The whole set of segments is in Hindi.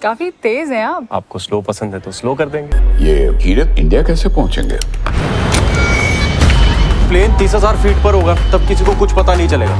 काफी तेज हैं आप। आपको स्लो पसंद है तो स्लो कर देंगे। ये हीरे इंडिया कैसे पहुंचेंगे? प्लेन 30,000 फीट पर होगा तब किसी को कुछ पता नहीं चलेगा।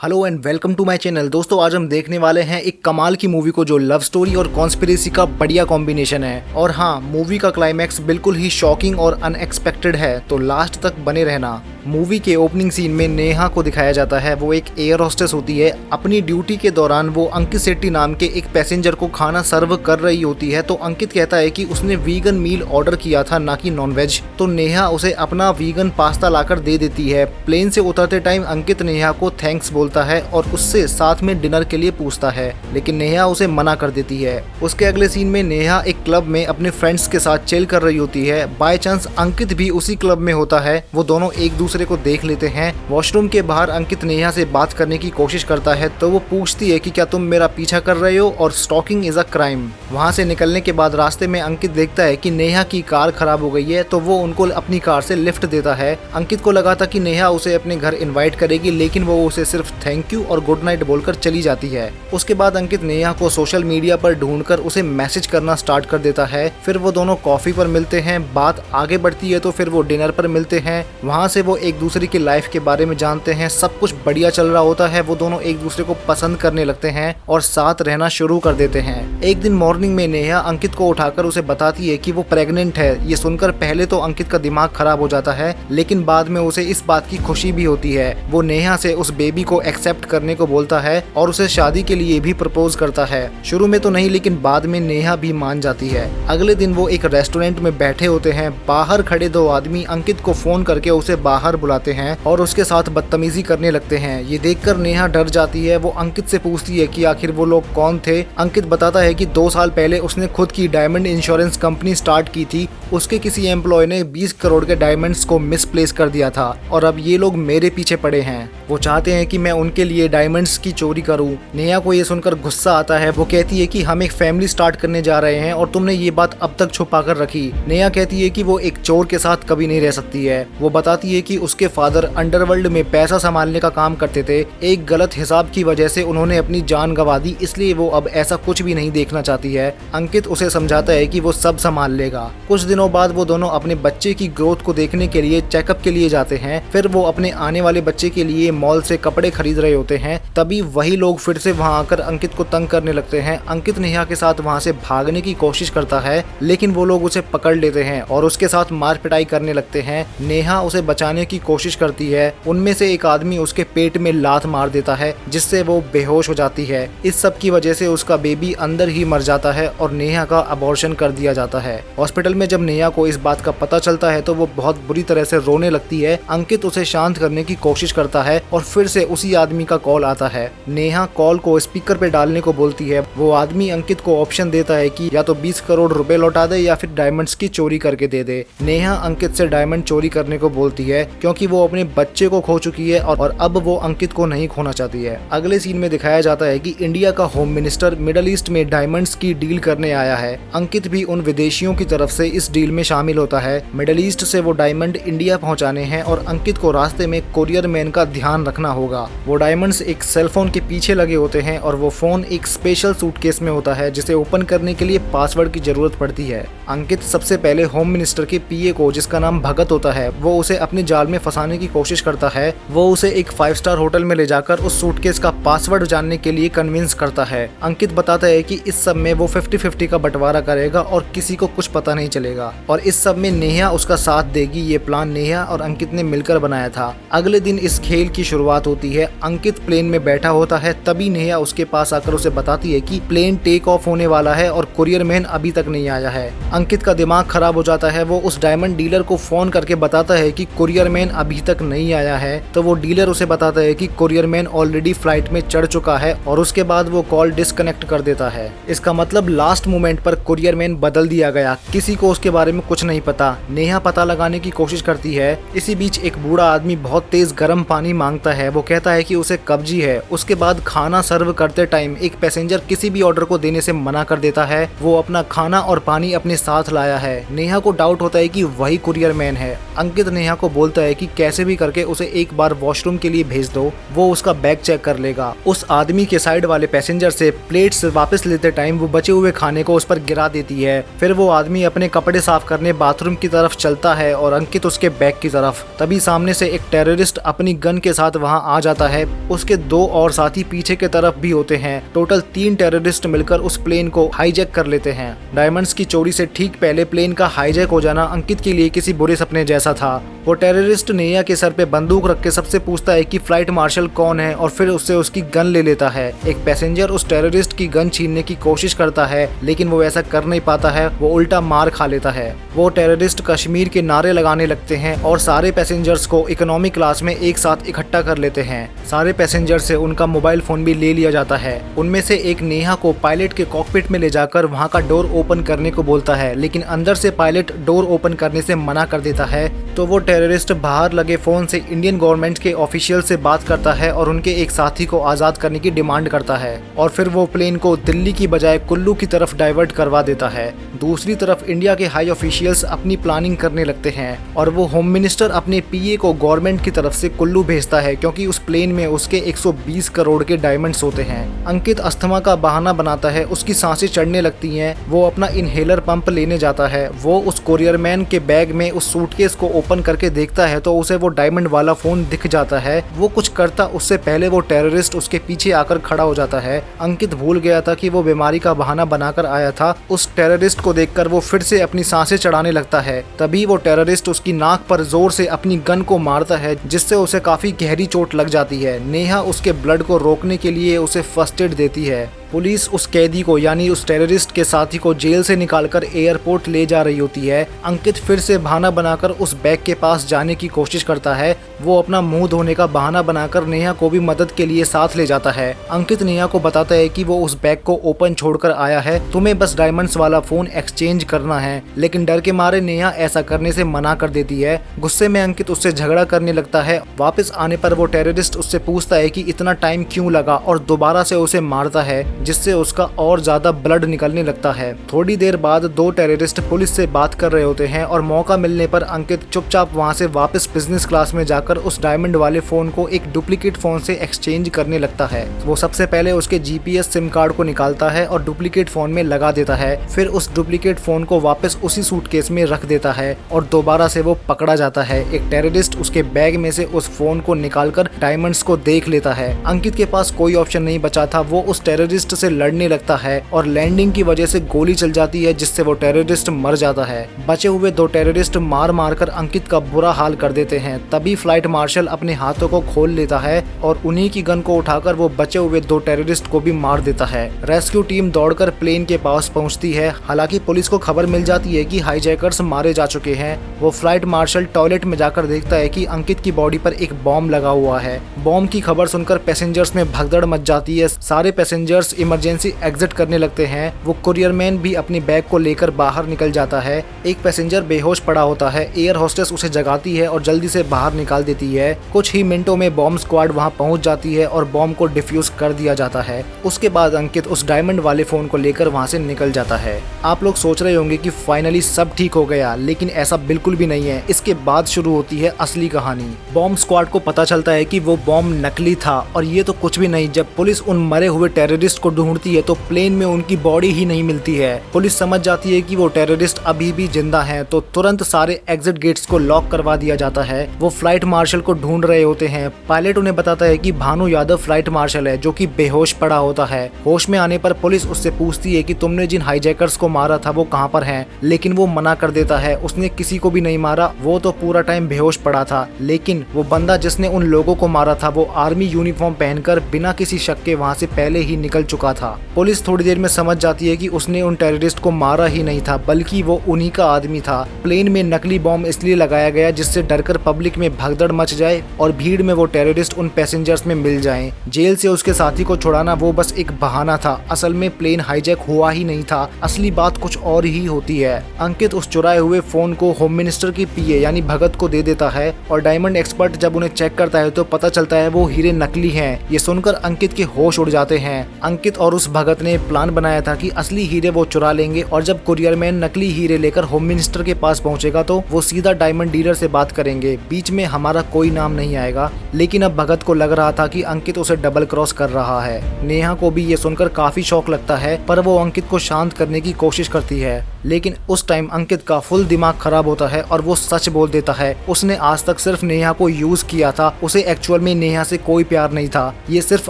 Hello and welcome to my channel. दोस्तों आज हम देखने वाले हैं एक कमाल की मूवी को जो लव स्टोरी और कॉन्स्पिरेसी का बढ़िया कॉम्बिनेशन है। और हाँ, मूवी का क्लाइमैक्स बिल्कुल ही शॉकिंग और अनएक्सपेक्टेड है, तो लास्ट तक बने रहना। मूवी के ओपनिंग सीन में नेहा को दिखाया जाता है। वो एक एयर होस्टेस होती है। अपनी ड्यूटी के दौरान वो अंकित सेट्टी नाम के एक पैसेंजर को खाना सर्व कर रही होती है। तो अंकित कहता है कि उसने वीगन मील ऑर्डर किया था, ना कि नॉनवेज। तो नेहा उसे अपना वीगन पास्ता लाकर दे देती है। प्लेन से उतरते टाइम अंकित नेहा को थैंक्स बोलता है और उससे साथ में डिनर के लिए पूछता है, लेकिन नेहा उसे मना कर देती है। उसके अगले सीन में नेहा एक क्लब में अपने फ्रेंड्स के साथ चिल कर रही होती है। बाय चांस अंकित भी उसी क्लब में होता है। वो दोनों एक दूसरे को देख लेते हैं। वॉशरूम के बाहर अंकित नेहा से बात करने की कोशिश करता है, तो वो पूछती है कि क्या तुम मेरा पीछा कर रहे हो और स्टॉकिंग इज अ क्राइम। वहाँ से निकलने के बाद रास्ते में अंकित देखता है कि नेहा की कार खराब हो गई है, तो वो उनको अपनी कार से लिफ्ट देता है। अंकित को लगा था कि नेहा उसे अपने घर इन्वाइट करेगी, लेकिन वो उसे सिर्फ थैंक यू और गुड नाइट बोलकर चली जाती है। उसके बाद अंकित नेहा को सोशल मीडिया पर ढूंढकर उसे मैसेज करना स्टार्ट कर देता है। फिर वो दोनों कॉफी पर मिलते हैं। बात आगे बढ़ती है तो फिर वो डिनर पर मिलते हैं। वहाँ से वो एक दूसरे की लाइफ के बारे में जानते हैं। सब कुछ बढ़िया चल रहा होता है। वो दोनों एक दूसरे को पसंद करने लगते हैं और साथ रहना शुरू कर देते हैं। एक दिन मॉर्निंग में नेहा अंकित को उठाकर उसे बताती है कि वो प्रेग्नेंट है। ये सुनकर पहले तो अंकित का दिमाग खराब हो जाता है, लेकिन बाद में उसे इस बात की खुशी भी होती है। वो नेहा से उस बेबी को एक्सेप्ट करने को बोलता है और उसे शादी के लिए भी प्रपोज करता है। शुरू में तो नहीं, लेकिन बाद में नेहा भी मान जाती है। अगले दिन वो एक रेस्टोरेंट में बैठे होते हैं। बाहर खड़े दो आदमी अंकित को फोन करके उसे बाहर बुलाते हैं और उसके साथ बदतमीजी करने लगते हैं। ये देखकर नेहा डर जाती है। वो अंकित से पूछती है कि आखिर वो लोग कौन थे। अंकित बताता है कि 2 साल पहले उसने खुद की डायमंड इंश्योरेंस कंपनी स्टार्ट की थी। उसके किसी एम्प्लॉय ने 20 करोड़ के डायमंड्स को मिसप्लेस कर दिया था और अब ये लोग मेरे पीछे पड़े हैं। वो चाहते हैं कि मैं उनके लिए डायमंड्स की चोरी करूं। नेहा को ये सुनकर गुस्सा आता है। वो कहती है कि हम एक फैमिली स्टार्ट करने जा रहे हैं और तुमने ये बात अब तक छुपा कर रखी। नेहा कहती है कि वो एक चोर के साथ कभी नहीं रह सकती है। वो बताती है कि उसके फादर अंडरवर्ल्ड में पैसा संभालने का काम करते थे। एक गलत हिसाब की वजह से उन्होंने अपनी जान गंवा दी, इसलिए वो अब ऐसा कुछ भी नहीं देखना चाहती है। अंकित उसे समझाता है कि वो सब संभाल लेगा। कुछ दिनों बाद वो दोनों अपने बच्चे की ग्रोथ को देखने के लिए चेकअप के लिए जाते हैं। फिर वो अपने आने वाले बच्चे के लिए मॉल से कपड़े खरीद रहे होते हैं। तभी वही लोग फिर से वहां आकर अंकित को तंग करने लगते हैं। अंकित नेहा के साथ वहां से भागने की कोशिश करता है, लेकिन वो लोग उसे पकड़ लेते हैं और उसके साथ मार पिटाई करने लगते हैं। नेहा उसे बचाने की कोशिश करती है। उनमें से एक आदमी उसके पेट में लात मार देता है, जिससे वो बेहोश हो जाती है। इस सब की वजह से उसका बेबी अंदर ही मर जाता है और नेहा का अबॉर्शन कर दिया जाता है। हॉस्पिटल में जब नेहा को इस बात का पता चलता है तो वो बहुत बुरी तरह से रोने लगती है। अंकित उसे शांत करने की कोशिश करता है और फिर से उसी आदमी का कॉल आता है। नेहा कॉल को स्पीकर पे डालने को बोलती है। वो आदमी अंकित को ऑप्शन देता है कि या तो 20 करोड़ रुपए लौटा दे या फिर डायमंड्स की चोरी करके दे दे। नेहा अंकित से डायमंड चोरी करने को बोलती है क्योंकि वो अपने बच्चे को खो चुकी है और अब वो अंकित को नहीं खोना चाहती है। अगले सीन में दिखाया जाता है कि इंडिया का होम मिनिस्टर मिडल ईस्ट में डायमंड्स की डील करने आया है। अंकित भी उन विदेशियों की तरफ से इस डील में शामिल होता है। मिडल ईस्ट से वो डायमंड इंडिया पहुंचाने हैं और अंकित को रास्ते में कोरियर मैन का ध्यान रखना होगा। वो डायमंड्स एक सेलफोन के पीछे लगे होते हैं और वो फोन एक स्पेशल सूटकेस में होता है, जिसे ओपन करने के लिए पासवर्ड की जरूरत पड़ती है। अंकित सबसे पहले होम मिनिस्टर के पीए को, जिसका नाम भगत होता है, वो उसे अपने जाल में फंसाने की कोशिश करता है। वो उसे एक 5 स्टार होटल में ले जाकर उस सूटकेस का पासवर्ड जानने के लिए कन्विंस करता है। अंकित बताता है कि इस सब में वो 50-50 का बंटवारा करेगा और किसी को कुछ पता नहीं चलेगा और इस सब में नेहा उसका साथ देगी। ये प्लान नेहा और अंकित ने मिलकर बनाया था। अगले दिन इस खेल की शुरुआत होती है। अंकित प्लेन में बैठा होता है, तभी नेहा उसके पास आकर उसे बताती है कि प्लेन टेक ऑफ होने वाला है और कुरियर मैन अभी तक नहीं आया है। अंकित का दिमाग खराब हो जाता है। वो उस डायमंड डीलर को फोन करके बताता है कि कुरियर मैन अभी तक नहीं आया है। तो वो डीलर उसे बताता है कि कुरियर मैन ऑलरेडी फ्लाइट में चढ़ चुका है और उसके बाद वो कॉल डिस्कनेक्ट कर देता है। इसका मतलब लास्ट मोमेंट पर कुरियर मैन बदल दिया गया, किसी को उसके बारे में कुछ नहीं पता। नेहा पता लगाने की कोशिश करती है। इसी बीच एक बूढ़ा आदमी बहुत तेज गर्म पानी मांगता है। वो कहता है कि उसे कब्जी है। उसके बाद खाना सर्व करते टाइम एक पैसेंजर किसी भी ऑर्डर को देने से मना कर देता है। वो अपना खाना और पानी अपने साथ लाया है। नेहा को डाउट होता है कि वही कुरियर मैन है। अंकित नेहा को बोलता है कि कैसे भी करके उसे एक बार वॉशरूम के लिए भेज दो, वो उसका बैग चेक कर लेगा। उस आदमी के साइड वाले पैसेंजर से प्लेट्स वापस लेते टाइम वो बचे हुए खाने को उस पर गिरा देती है। फिर वो आदमी अपने कपड़े साफ करने बाथरूम की तरफ चलता है और अंकित उसके बैग की तरफ। तभी सामने से एक टेररिस्ट अपनी गन के साथ वहां आ जाता है। उसके 2 और साथी पीछे के तरफ भी होते हैं। टोटल 3 टेररिस्ट मिलकर उस प्लेन को हाईजैक कर लेते हैं। डायमंड्स की चोरी से ठीक पहले प्लेन का हाईजैक हो जाना अंकित के लिए किसी बुरे सपने जैसा था। वो टेररिस्ट नेहा के सर पे बंदूक रख के सबसे पूछता है कि फ्लाइट मार्शल कौन है और फिर उससे उसकी गन ले लेता है। एक पैसेंजर उस टेररिस्ट की गन छीनने की कोशिश करता है, लेकिन वो ऐसा कर नहीं पाता है। वो उल्टा मार खा लेता है। वो टेररिस्ट कश्मीर के नारे लगाने लगते हैं और सारे पैसेंजर्स को इकोनॉमी क्लास में एक साथ इकट्ठा कर लेते हैं। सारे पैसेंजर से उनका मोबाइल फोन भी ले लिया जाता है। उनमें से एक नेहा को पायलट के कॉकपिट में ले जाकर वहां का डोर ओपन करने को बोलता है, लेकिन अंदर से पायलट डोर ओपन करने से मना कर देता है। तो वो टेररिस्ट बाहर लगे फोन से इंडियन गवर्नमेंट के ऑफिशियल से बात करता है और उनके एक साथी को आजाद करने की डिमांड करता है और फिर वो प्लेन को दिल्ली की बजाय कुल्लू की तरफ डाइवर्ट करवा देता है। दूसरी तरफ इंडिया के हाई ऑफिशियल्स अपनी प्लानिंग करने लगते हैं और वो होम मिनिस्टर अपने पीए को गवर्नमेंट की तरफ से कुल्लू भेजता है, क्योंकि उस प्लेन में उसके 120 करोड़ के डायमंड्स होते हैं। अंकित अस्थमा का बहाना बनाता है, उसकी सांसें चढ़ने लगती हैं। वो अपना इनहेलर पंप लेने जाता है। वो उस कोरियर मैन के बैग में उस सूटकेस को ओपन करके देखता है तो उसे वो डायमंड वाला फोन दिख जाता है। वो कुछ करता उससे पहले वो टेररिस्ट उसके पीछे आकर खड़ा हो जाता है। अंकित भूल गया था कि वो बीमारी का बहाना बनाकर आया था। उस टेररिस्ट को देखकर वो फिर से अपनी सांसें चढ़ाने लगता है। तभी वो टेररिस्ट उसकी नाक पर जोर से अपनी गन को मारता है, जिससे उसे काफी गहरी चोट लग जाती है। नेहा उसके ब्लड को रोकने के लिए उसे फर्स्ट एड देती है। पुलिस उस कैदी को यानी उस टेररिस्ट के साथी को जेल से निकालकर एयरपोर्ट ले जा रही होती है। अंकित फिर से बहाना बनाकर उस बैग के पास जाने की कोशिश करता है। वो अपना मुंह धोने का बहाना बनाकर नेहा को भी मदद के लिए साथ ले जाता है। अंकित नेहा को बताता है कि वो उस बैग को ओपन छोड़कर आया है, तुम्हें बस डायमंड्स वाला फोन एक्सचेंज करना है। लेकिन डर के मारे नेहा ऐसा करने से मना कर देती है। गुस्से में अंकित उससे झगड़ा करने लगता है। वापस आने पर वो टेररिस्ट उससे पूछता है कि इतना टाइम क्यों लगा और दोबारा से उसे मारता है, जिससे उसका और ज्यादा ब्लड निकलने लगता है। थोड़ी देर बाद 2 टेररिस्ट पुलिस से बात कर रहे होते हैं और मौका मिलने पर अंकित चुपचाप वहां से वापस बिजनेस क्लास में जाकर उस डायमंड वाले फोन को एक डुप्लीकेट फोन से एक्सचेंज करने लगता है। वो सबसे पहले उसके जीपीएस सिम कार्ड को निकालता है और डुप्लीकेट फोन में लगा देता है। फिर उस डुप्लीकेट फोन को वापस उसी सूटकेस में रख देता है और दोबारा से वो पकड़ा जाता है। एक टेररिस्ट उसके बैग में से उस फोन को निकालकर डायमंड्स को देख लेता है। अंकित के पास कोई ऑप्शन नहीं बचा था। वो उस टेररिस्ट से लड़ने लगता है और लैंडिंग की वजह से गोली चल जाती है, जिससे वो टेररिस्ट मर जाता है। बचे हुए 2 टेररिस्ट मार मार कर अंकित का बुरा हाल कर देते हैं। तभी फ्लाइट मार्शल अपने हाथों को खोल लेता है और उन्हीं की गन को उठाकर वो बचे हुए 2 टेररिस्ट को भी मार देता है। रेस्क्यू टीम दौड़कर प्लेन के पास पहुंचती है। हालांकि पुलिस को खबर मिल जाती है कि हाईजैकर्स मारे जा चुके हैं। वो फ्लाइट मार्शल टॉयलेट में जाकर देखता है कि अंकित की बॉडी पर एक बॉम्ब लगा हुआ है। बॉम्ब की खबर सुनकर पैसेंजर्स में भगदड़ मच जाती है। सारे पैसेंजर्स इमरजेंसी एग्जिट करने लगते हैं। वो कुरियर मैन भी अपनी बैग को लेकर बाहर निकल जाता है। एक पैसेंजर बेहोश पड़ा होता है। एयर होस्टेस उसे जगाती है और जल्दी से बाहर निकाल देती है। कुछ ही मिनटों में बॉम्ब स्क्वाड वहां पहुंच जाती है और बॉम्ब को डिफ्यूज कर दिया जाता है। उसके बाद अंकित उस डायमंड वाले फोन को लेकर वहां से निकल जाता है। आप लोग सोच रहे होंगे कि फाइनली सब ठीक हो गया, लेकिन ऐसा बिल्कुल भी नहीं है। इसके बाद शुरू होती है असली कहानी। बॉम्ब स्क्वाड को पता चलता है कि वो बॉम्ब नकली था और ये तो कुछ भी नहीं। जब पुलिस उन मरे हुए टेररिस्ट को ढूंढती है तो प्लेन में उनकी बॉडी ही नहीं मिलती है। पुलिस समझ जाती है कि वो टेररिस्ट अभी भी जिंदा हैं, तो तुरंत सारे एग्जिट गेट्स को लॉक करवा दिया जाता है। वो फ्लाइट मार्शल को ढूंढ रहे होते हैं। पायलट उन्हें बताता है कि भानु यादव फ्लाइट मार्शल है, जो कि बेहोश पड़ा होता है। होश में आने पर पुलिस उससे पूछती है कि तुमने जिन हाईजैकर्स को मारा था वो कहाँ पर हैं, लेकिन वो मना कर देता है। उसने किसी को भी नहीं मारा, वो तो पूरा टाइम बेहोश पड़ा था। लेकिन वो बंदा जिसने उन लोगों को मारा था वो आर्मी यूनिफॉर्म पहनकर बिना किसी शक के वहाँ से पहले ही निकल चुका चुका था। पुलिस थोड़ी देर में समझ जाती है कि उसने उन टेररिस्ट को मारा ही नहीं था, बल्कि वो उन्हीं का आदमी था। प्लेन में नकली बॉम्ब इसलिए लगाया गया जिससे डरकर पब्लिक में भगदड़ मच जाए और भीड़ में वो टेररिस्ट उन पैसेंजर्स में मिल जाएं। जेल से उसके साथी को छुड़ाना वो बस एक बहाना था। असल में प्लेन हाईजैक हुआ ही नहीं था, असली बात कुछ और ही होती है। अंकित उस चुराए हुए फोन को होम मिनिस्टर की पीए यानी भगत को दे देता है और डायमंड एक्सपर्ट जब उन्हें चेक करता है तो पता चलता है वो हीरे नकली हैं। ये सुनकर अंकित के होश उड़ जाते हैं। अंकित और उस भगत ने प्लान बनाया था कि असली हीरे वो चुरा लेंगे और जब कुरियर मैन नकली हीरे लेकर होम मिनिस्टर के पास पहुंचेगा तो वो सीधा डायमंड डीलर से बात करेंगे, बीच में हमारा कोई नाम नहीं आएगा। लेकिन अब भगत को लग रहा था कि अंकित उसे डबल क्रॉस कर रहा है। नेहा को भी ये सुनकर काफी शौक लगता है, पर वो अंकित को शांत करने की कोशिश करती है। लेकिन उस टाइम अंकित का फुल दिमाग खराब होता है और वो सच बोल देता है। उसने आज तक सिर्फ नेहा को यूज किया था, उसे एक्चुअल में नेहा से कोई प्यार नहीं था। ये सिर्फ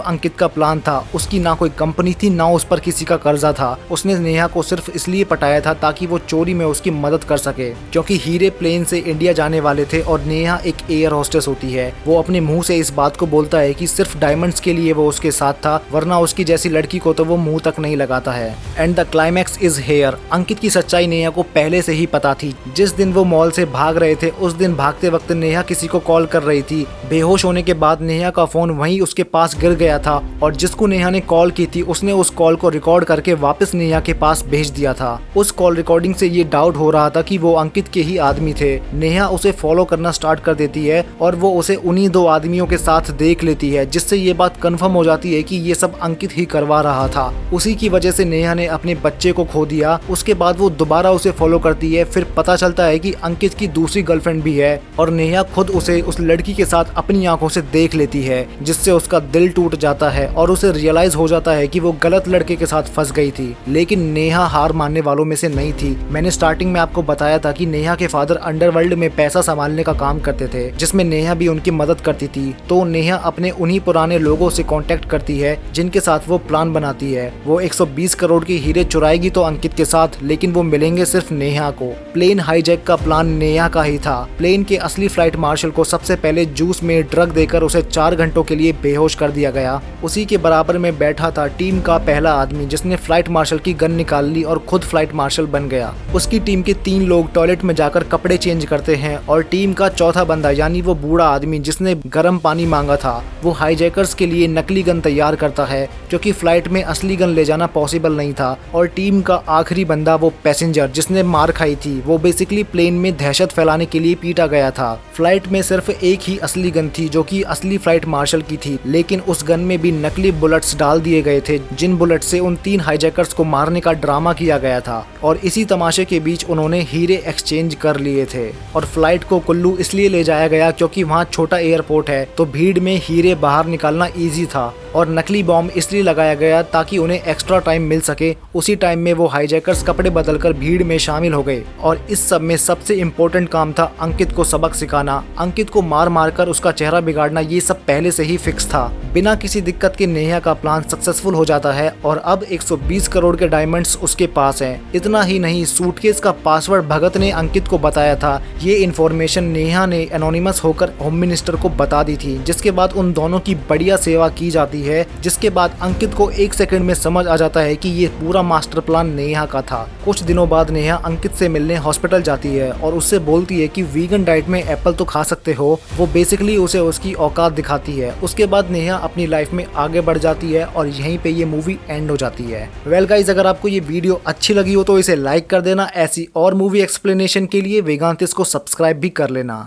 अंकित का प्लान था। उसकी ना कोई कंपनी थी, ना उस पर किसी का कर्जा था। उसने नेहा को सिर्फ इसलिए पटाया था ताकि वो चोरी में उसकी मदद कर सके, क्योंकि हीरे प्लेन से इंडिया जाने वाले थे और नेहा एक एयर होस्टेस होती है। वो अपने मुंह से इस बात को बोलता है कि सिर्फ डायमंड्स के लिए वो उसके साथ था, वरना उसकी जैसी लड़की को तो वो मुंह तक नहीं लगाता है। And the climax is here. Ankit की सच्चाई नेहा को पहले से ही पता थी। जिस दिन वो मॉल से भाग रहे थे उस दिन भागते वक्त नेहा किसी को कॉल कर रही थी। बेहोश होने के बाद नेहा का फोन वहीं उसके पास गिर गया था और जिसको नेहा ने कॉल की थी उसने उस कॉल को रिकॉर्ड करके वापस नेहा के पास भेज दिया था। उस कॉल रिकॉर्डिंग से ये डाउट हो रहा था कि वो अंकित के ही आदमी थे। नेहा उसे फॉलो करना स्टार्ट कर देती है और वो उसे उन्हीं दो आदमियों के साथ देख लेती है, जिससे ये बात कंफर्म हो जाती है कि ये सब अंकित ही करवा रहा था। उसी की वजह से नेहा ने अपने बच्चे को खो दिया। उसके बाद वो दोबारा उसे फॉलो करती है। फिर पता चलता है कि अंकित की दूसरी गर्लफ्रेंड भी है और नेहा खुद उसे उस लड़की के साथ अपनी आंखों से देख लेती है, जिससे उसका दिल टूट जाता है और उसे रियलाइज हो जाता है कि वो गलत लड़के के साथ फंस गई थी। लेकिन नेहा हार मानने वालों में से नहीं थी। मैंने स्टार्टिंग में आपको बताया था कि नेहा के फादर अंडरवर्ल्ड में पैसा संभालने का काम करते थे, जिसमें नेहा भी उनकी मदद करती थी। तो नेहा अपने उन्हीं पुराने लोगों से कांटेक्ट करती है जिनके साथ वो प्लान बनाती है। वो 120 करोड़ के हीरे चुराएगी तो अंकित के साथ, लेकिन वो मिलेंगे सिर्फ नेहा को। प्लेन हाईजैक का प्लान नेहा का ही था। प्लेन के असली फ्लाइट मार्शल को सबसे पहले जूस में ड्रग देकर उसे 4 घंटों के लिए बेहोश कर दिया गया। उसी के बराबर में बैठा था टीम का पहला आदमी, जिसने फ्लाइट मार्शल की गन निकाल ली और खुद फ्लाइट मार्शल बन गया। उसकी टीम के 3 लोग टॉयलेट में जाकर कपड़े चेंज करते हैं और टीम का चौथा बंदा यानी वो बूढ़ा आदमी जिसने गर्म पानी मांगा था, वो हाईजैकर्स के लिए नकली गन तैयार करता है, क्योंकि फ्लाइट में असली गन ले जाना पॉसिबल नहीं था। और टीम का आखिरी बंदा वो पैसेंजर जिसने मार खाई थी, वो बेसिकली प्लेन में दहशत फैलाने के लिए पीटा गया था। फ्लाइट में सिर्फ एक ही असली गन थी जो कि असली फ्लाइट मार्शल की थी, लेकिन उस गन में भी नकली बुलेट्स डाल दिए गए थे, जिन बुलेट से उन 3 हाईजैकर्स को मारने का ड्रामा किया गया था। और इसी तमाशे के बीच उन्होंने हीरे एक्सचेंज कर लिए थे। और फ्लाइट को कुल्लू इसलिए ले जाया गया क्योंकि वहाँ छोटा एयरपोर्ट है, तो भीड़ में हीरे बाहर निकालना ईजी था। और नकली बॉम्ब इसलिए लगाया गया ताकि उन्हें एक्स्ट्रा टाइम मिल सके। उसी टाइम में वो हाईजैकर्स कपड़े बदलकर भीड़ में शामिल हो गए। और इस सब में सबसे इम्पोर्टेंट काम था अंकित को सबक सिखाना। अंकित को मार मार कर उसका चेहरा बिगाड़ना, ये सब पहले से ही फिक्स था। बिना किसी दिक्कत के नेहा का प्लान सक्सेसफुल हो जाता है और अब 120 करोड़ के डायमंड्स उसके पास हैं। इतना ही नहीं, सूटकेस का पासवर्ड भगत ने अंकित को बताया था। ये इन्फॉर्मेशन नेहा ने एनोनिमस होकर होम मिनिस्टर को बता दी थी, जिसके बाद उन दोनों की बढ़िया सेवा की जाती है। जिसके बाद अंकित को 1 सेकंड में समझ आ जाता है कि ये पूरा मास्टर प्लान नेहा का था। कुछ दिनों बाद नेहा अंकित से मिलने हॉस्पिटल जाती है और उससे बोलती है कि वीगन डाइट में एप्पल तो खा सकते हो। वो बेसिकली उसे उसकी औकात दिखाती है। उसके बाद नेहा अपनी लाइफ में आगे बढ़ जाती है और यहीं पे ये मूवी एंड हो जाती है। वेल गाइस, अगर आपको ये वीडियो अच्छी लगी हो तो इसे लाइक कर देना। ऐसी और मूवी एक्सप्लेनेशन के लिए वेगांतिस को सब्सक्राइब भी कर लेना।